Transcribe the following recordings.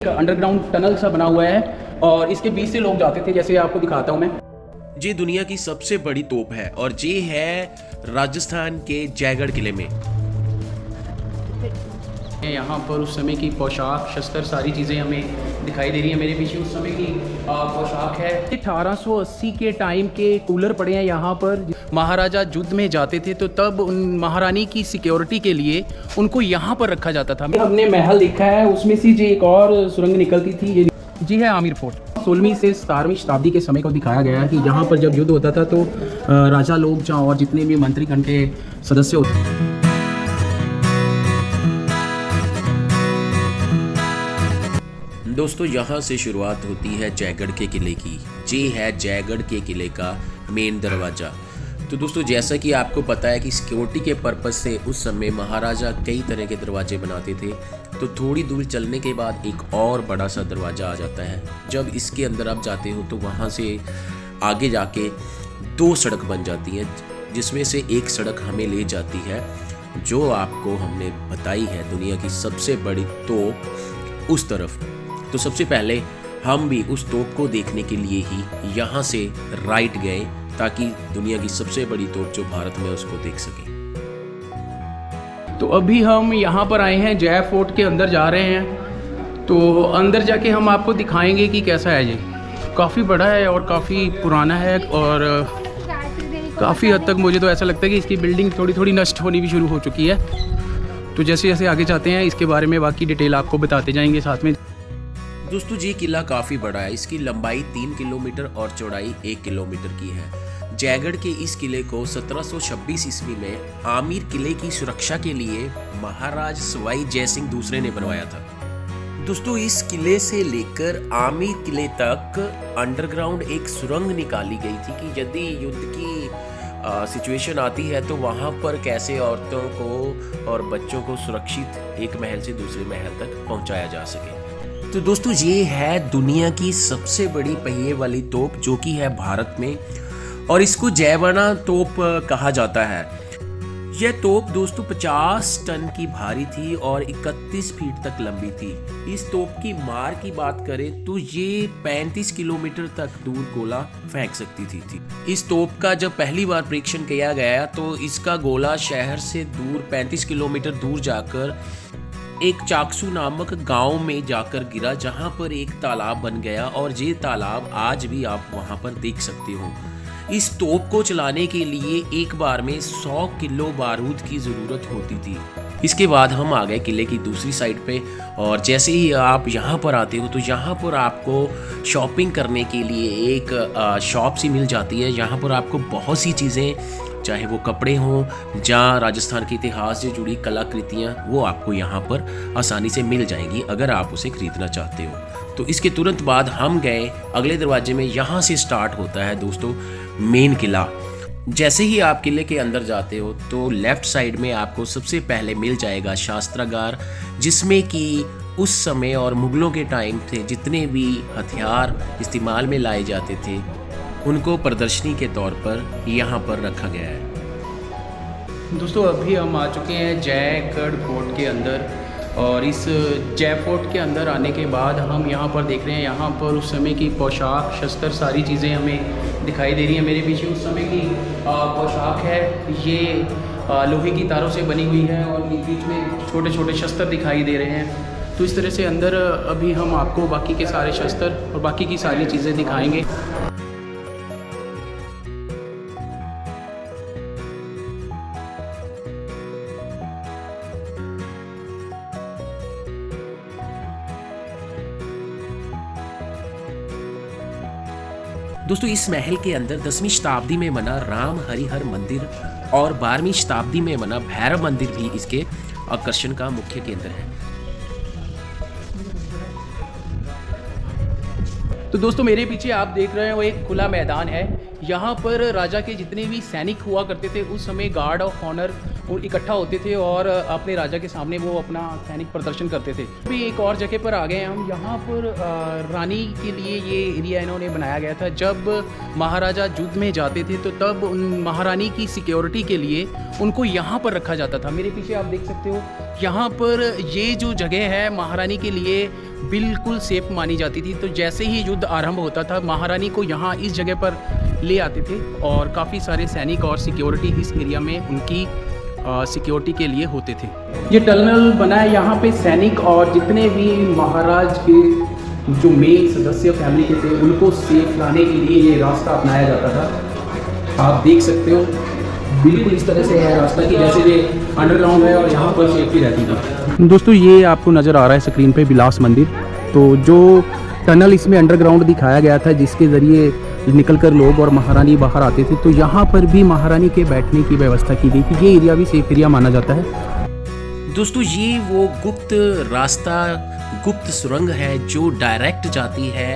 Underground tunnel सा बना हुआ है और इसके बीच से लोग जाते थे, जैसे आपको दिखाता हूँ मैं। ये दुनिया की सबसे बड़ी तोप है और ये है राजस्थान के जयगढ़ किले में। यहाँ पर उस समय की पोशाक, शस्त्र, सारी चीज़ें हमें दिखाई दे रही हैं। मेरे पीछे उस समय की पोशाक है। 1880 के टाइम के कूलर पड़े हैं यहाँ पर। महाराजा युद्ध में जाते थे तो तब उन महारानी की सिक्योरिटी के लिए उनको यहाँ पर रखा जाता था। हमने महल देखा है, उसमें से जो एक और सुरंग निकलती थी, ये जी है आमिर फोर्ट। 16वीं से 17वीं शताब्दी के समय को दिखाया गया है कि यहाँ पर जब युद्ध होता था तो राजा लोग जहाँ और जितने भी मंत्रीगण के सदस्य होते। दोस्तों यहाँ से शुरुआत होती है जयगढ़ के किले की। ये है जयगढ़ के किले का मेन दरवाज़ा। तो दोस्तों जैसा कि आपको पता है कि सिक्योरिटी के पर्पज़ से उस समय महाराजा कई तरह के दरवाजे बनाते थे। तो थोड़ी दूर चलने के बाद एक और बड़ा सा दरवाज़ा आ जाता है। जब इसके अंदर आप जाते हो तो वहाँ से आगे जाके 2 सड़क बन जाती हैं, जिसमें से एक सड़क हमें ले जाती है जो आपको हमने बताई है दुनिया की सबसे बड़ी तोप उस तरफ। तो सबसे पहले हम भी उस तोप को देखने के लिए ही यहाँ से राइट गए ताकि दुनिया की सबसे बड़ी तोप जो भारत में उसको देख सकें। तो अभी हम यहाँ पर आए हैं, जय फोर्ट के अंदर जा रहे हैं। तो अंदर जाके हम आपको दिखाएंगे कि कैसा है। ये काफ़ी बड़ा है और काफ़ी पुराना है और काफ़ी हद तक मुझे तो ऐसा लगता है कि इसकी बिल्डिंग थोड़ी थोड़ी नष्ट होनी भी शुरू हो चुकी है। तो जैसे जैसे आगे जाते हैं इसके बारे में बाकी डिटेल आपको बताते जाएंगे साथ में। दोस्तों ये किला काफ़ी बड़ा है। इसकी लंबाई 3 किलोमीटर और चौड़ाई 1 किलोमीटर की है। जयगढ़ के इस किले को 1726 ईस्वी में आमिर किले की सुरक्षा के लिए महाराज सवाई जयसिंह दूसरे ने बनवाया था। दोस्तों इस किले से लेकर आमिर किले तक अंडरग्राउंड एक सुरंग निकाली गई थी कि यदि युद्ध की सिचुएशन आती है तो वहाँ पर कैसे औरतों को और बच्चों को सुरक्षित एक महल से दूसरे महल तक पहुँचाया जा सके। तो दोस्तों ये है दुनिया की सबसे बड़ी पहिए वाली तोप जो कि है भारत में, और इसको जयवाना तोप कहा जाता है। यह तोप दोस्तों 50 टन की भारी थी और 31 फीट तक लंबी थी। इस तोप की मार की बात करें तो ये 35 किलोमीटर तक दूर गोला फेंक सकती थी। इस तोप का जब पहली बार परीक्षण किया गया तो इसका गोला शहर से दूर 35 किलोमीटर दूर जाकर एक चाकसू नामक गांव में जाकर गिरा, जहां पर एक तालाब बन गया और ये तालाब आज भी आप वहां पर देख सकते हो। इस तोप को चलाने के लिए एक बार में 100 किलो बारूद की ज़रूरत होती थी। इसके बाद हम आ गए किले की दूसरी साइड पे, और जैसे ही आप यहाँ पर आते हो तो यहाँ पर आपको शॉपिंग करने के लिए एक शॉप सी मिल जाती है। यहाँ पर आपको बहुत सी चीज़ें, चाहे वो कपड़े हों जहाँ राजस्थान के इतिहास से जुड़ी कलाकृतियाँ, वो आपको यहाँ पर आसानी से मिल जाएंगी अगर आप उसे खरीदना चाहते हो। तो इसके तुरंत बाद हम गए अगले दरवाजे में। यहाँ से स्टार्ट होता है दोस्तों मेन किला। जैसे ही आप किले के अंदर जाते हो तो लेफ्ट साइड में आपको सबसे पहले मिल जाएगा शास्त्रागार, जिसमें कि उस समय और मुगलों के टाइम थे जितने भी हथियार इस्तेमाल में लाए जाते थे उनको प्रदर्शनी के तौर पर यहाँ पर रखा गया है। दोस्तों अभी हम आ चुके हैं जयगढ़ फोर्ट के अंदर, और इस जय फोर्ट के अंदर आने के बाद हम यहाँ पर देख रहे हैं, यहाँ पर उस समय की पोशाक, शस्त्र, सारी चीज़ें हमें दिखाई दे रही हैं। मेरे पीछे उस समय की पोशाक है, ये लोहे की तारों से बनी हुई है और बीच में छोटे छोटे शस्त्र दिखाई दे रहे हैं। तो इस तरह से अंदर अभी हम आपको बाकी के सारे शस्त्र और बाकी की सारी चीज़ें दिखाएँगे। दोस्तों इस महल के अंदर 10वीं शताब्दी में बना राम हरिहर मंदिर और 12वीं शताब्दी में बना भैरव मंदिर भी इसके आकर्षण का मुख्य केंद्र है। तो दोस्तों मेरे पीछे आप देख रहे हैं वो एक खुला मैदान है। यहाँ पर राजा के जितने भी सैनिक हुआ करते थे उस समय गार्ड ऑफ ऑनर इकट्ठा होते थे और अपने राजा के सामने वो अपना सैनिक प्रदर्शन करते थे। अभी एक और जगह पर आ गए हम, यहाँ पर रानी के लिए ये एरिया इन्होंने बनाया गया था। जब महाराजा युद्ध में जाते थे तो तब उन महारानी की सिक्योरिटी के लिए उनको यहाँ पर रखा जाता था। मेरे पीछे आप देख सकते हो, यहाँ पर ये जो जगह है महारानी के लिए बिल्कुल सेफ मानी जाती थी। तो जैसे ही युद्ध आरंभ होता था महारानी को यहाँ इस जगह पर ले आते थे और काफ़ी सारे सैनिक और सिक्योरिटी इस एरिया में उनकी सिक्योरिटी के लिए होते थे। ये टनल बना है, यहाँ पे सैनिक और जितने भी महाराज के जो मेन सदस्य फैमिली के थे उनको सेफ लाने के लिए ये रास्ता अपनाया जाता था। आप देख सकते हो बिल्कुल इस तरह से है रास्ता कि जैसे ये अंडरग्राउंड है और यहाँ पर सेफ्टी रहती थी। दोस्तों ये आपको नज़र आ रहा है स्क्रीन पे विलास मंदिर। तो जो टनल इसमें अंडरग्राउंड दिखाया गया था जिसके ज़रिए निकलकर लोग और महारानी बाहर आते थे, तो यहाँ पर भी महारानी के बैठने की व्यवस्था की गई थी। ये एरिया भी सेफ एरिया माना जाता है। दोस्तों ये वो गुप्त रास्ता, गुप्त सुरंग है जो डायरेक्ट जाती है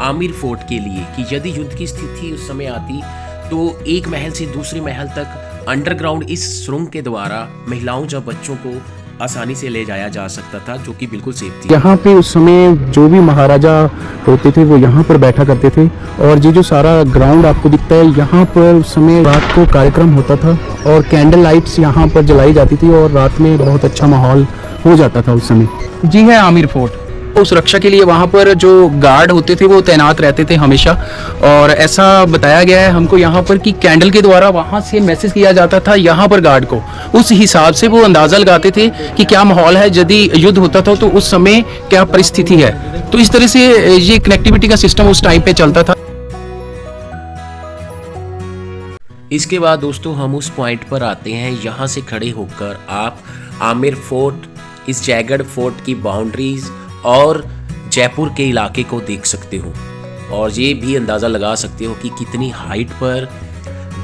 आमिर फोर्ट के लिए, कि यदि युद्ध की स्थिति उस समय आती तो एक महल से दूसरे महल तक अंडरग्राउंड इस सुरंग के द्वारा महिलाओं या बच्चों को आसानी से ले जाया जा सकता था, जो कि बिल्कुल सेफ थी। यहाँ पे उस समय जो भी महाराजा होते थे वो यहाँ पर बैठा करते थे। और ये जो सारा ग्राउंड आपको दिखता है, यहाँ पर उस समय रात को कार्यक्रम होता था और कैंडल लाइट्स यहाँ पर जलाई जाती थी और रात में बहुत अच्छा माहौल हो जाता था उस समय। जी है आमिर फोर्ट। तो सुरक्षा के लिए वहाँ पर जो गार्ड होते थे वो तैनात रहते थे हमेशा। और ऐसा बताया गया है हमको यहाँ पर कि कैंडल के द्वारा वहाँ से मैसेज किया जाता था यहाँ पर गार्ड को। उस हिसाब से वो अंदाज़ा लगाते थे कि क्या माहौल है, यदि युद्ध होता था तो उस समय क्या परिस्थिति है। तो इस तरह से ये कनेक्टिविटी का सिस्टम उस टाइम पे चलता था। इसके बाद दोस्तों हम उस पॉइंट पर आते हैं, यहाँ से खड़े होकर आप आमिर फोर्ट, इस जयगढ़ फोर्ट की बाउंड्रीज और जयपुर के इलाके को देख सकते हो और ये भी अंदाज़ा लगा सकते हो कि कितनी हाइट पर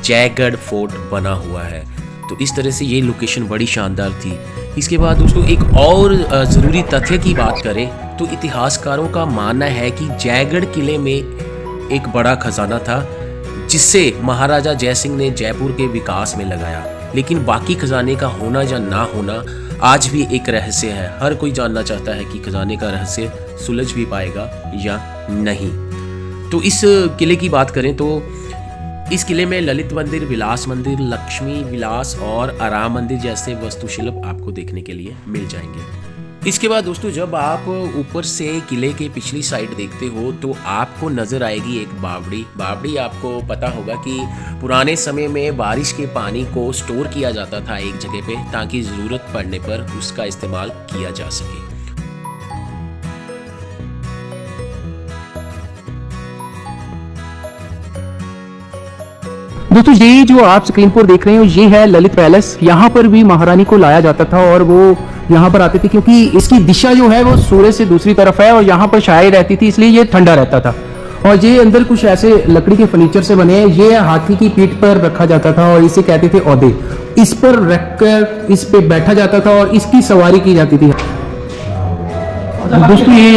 जयगढ़ फोर्ट बना हुआ है। तो इस तरह से ये लोकेशन बड़ी शानदार थी। इसके बाद दोस्तों एक और ज़रूरी तथ्य की बात करें तो इतिहासकारों का मानना है कि जयगढ़ किले में एक बड़ा खजाना था जिससे महाराजा जयसिंह ने जयपुर के विकास में लगाया। लेकिन बाकी खजाने का होना या ना होना आज भी एक रहस्य है। हर कोई जानना चाहता है कि खजाने का रहस्य सुलझ भी पाएगा या नहीं। तो इस किले की बात करें तो इस किले में ललित मंदिर, विलास मंदिर, लक्ष्मी विलास और आराम मंदिर जैसे वास्तुशिल्प आपको देखने के लिए मिल जाएंगे। इसके बाद दोस्तों जब आप ऊपर से किले के पिछली साइड देखते हो तो आपको नज़र आएगी एक बावड़ी। बावड़ी आपको पता होगा कि पुराने समय में बारिश के पानी को स्टोर किया जाता था एक जगह पे, ताकि ज़रूरत पड़ने पर उसका इस्तेमाल किया जा सके। दोस्तों ये जो आप स्क्रीन पर देख रहे हो ये है ललित पैलेस। यहाँ पर भी महारानी को लाया जाता था और वो यहाँ पर आते थे क्योंकि इसकी दिशा जो है वो सूरज से दूसरी तरफ है और यहाँ पर छाई रहती थी, इसलिए ये ठंडा रहता था। और ये अंदर कुछ ऐसे लकड़ी के फर्नीचर से बने हैं। ये हाथी की पीठ पर रखा जाता था और इसे कहते थे औदे। इस पर रखकर इस पे बैठा जाता था और इसकी सवारी की जाती थी। दोस्तों ये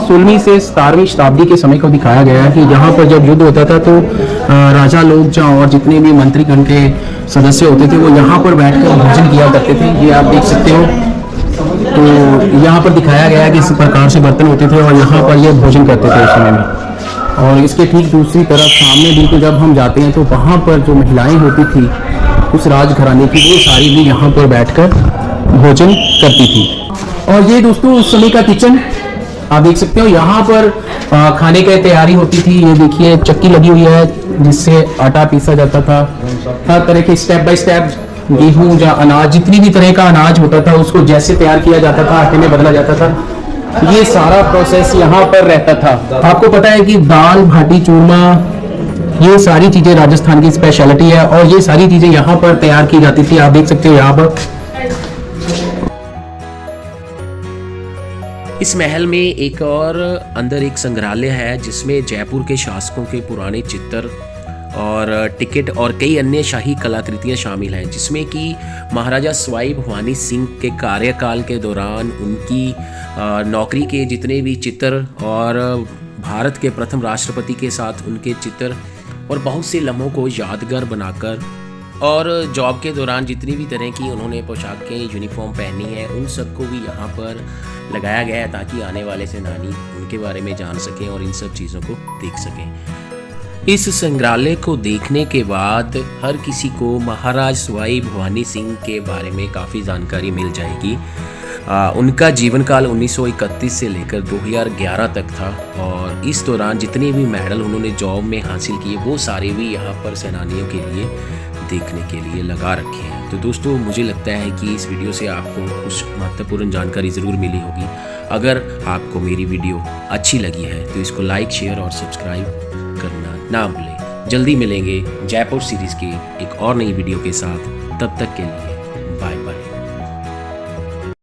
16वीं से 17वीं शताब्दी के समय को दिखाया गया है कि यहाँ पर जब युद्ध होता था तो राजा लोग और जितने भी मंत्रीगण के सदस्य होते थे वो यहाँ पर बैठकर भोजन किया करते थे। ये आप देख सकते हो। तो यहाँ पर दिखाया गया है कि इस प्रकार से बर्तन होते थे और यहाँ पर ये भोजन करते थे उस समय में। और इसके ठीक दूसरी तरफ सामने बिल्कुल जब हम जाते हैं तो वहाँ पर जो महिलाएं होती थी उस राजघराने की, वो सारी भी यहाँ पर बैठकर भोजन करती थी। और ये दोस्तों उस समय का किचन आप देख सकते हो। यहाँ पर खाने की तैयारी होती थी। ये देखिए चक्की लगी हुई है जिससे आटा पीसा जाता था। हर तरह के स्टेप बाय स्टेप गेहूं या अनाज, जितनी भी तरह का अनाज होता था उसको जैसे तैयार किया जाता था आटे में बदला जाता था। ये सारा प्रोसेस यहाँ पर रहता था। आपको पता है कि दाल भाटी चूरमा ये सारी चीजें राजस्थान की स्पेशलिटी है और ये सारी चीजें यहाँ पर तैयार की जाती थी। आप देख सकते हो यहाँ पर। इस महल में एक और अंदर एक संग्रहालय है जिसमें जयपुर के शासकों के पुराने चित्र और टिकट और कई अन्य शाही कलाकृतियां शामिल हैं, जिसमें कि महाराजा सवाई भवानी सिंह के कार्यकाल के दौरान उनकी नौकरी के जितने भी चित्र और भारत के प्रथम राष्ट्रपति के साथ उनके चित्र और बहुत से लम्हों को यादगार बनाकर और जॉब के दौरान जितनी भी तरह की उन्होंने पोशाकें यूनिफॉर्म पहनी है उन सबको भी यहाँ पर लगाया गया है ताकि आने वाले सेनानी उनके बारे में जान सकें और इन सब चीज़ों को देख सकें। इस संग्रहालय को देखने के बाद हर किसी को महाराज सवाई भवानी सिंह के बारे में काफ़ी जानकारी मिल जाएगी। उनका जीवन काल 1931 से लेकर 2011 तक था और इस दौरान जितने भी मेडल उन्होंने जॉब में हासिल किए वो सारे भी यहाँ पर सेनानियों के लिए देखने के लिए लगा रखे हैं। तो दोस्तों मुझे लगता है कि इस वीडियो से आपको कुछ महत्वपूर्ण जानकारी ज़रूर मिली होगी। अगर आपको मेरी वीडियो अच्छी लगी है तो इसको लाइक, शेयर और सब्सक्राइब करना ना भूलें। जल्दी मिलेंगे जयपुर सीरीज़ की एक और नई वीडियो के साथ। तब तक के लिए बाय बाय।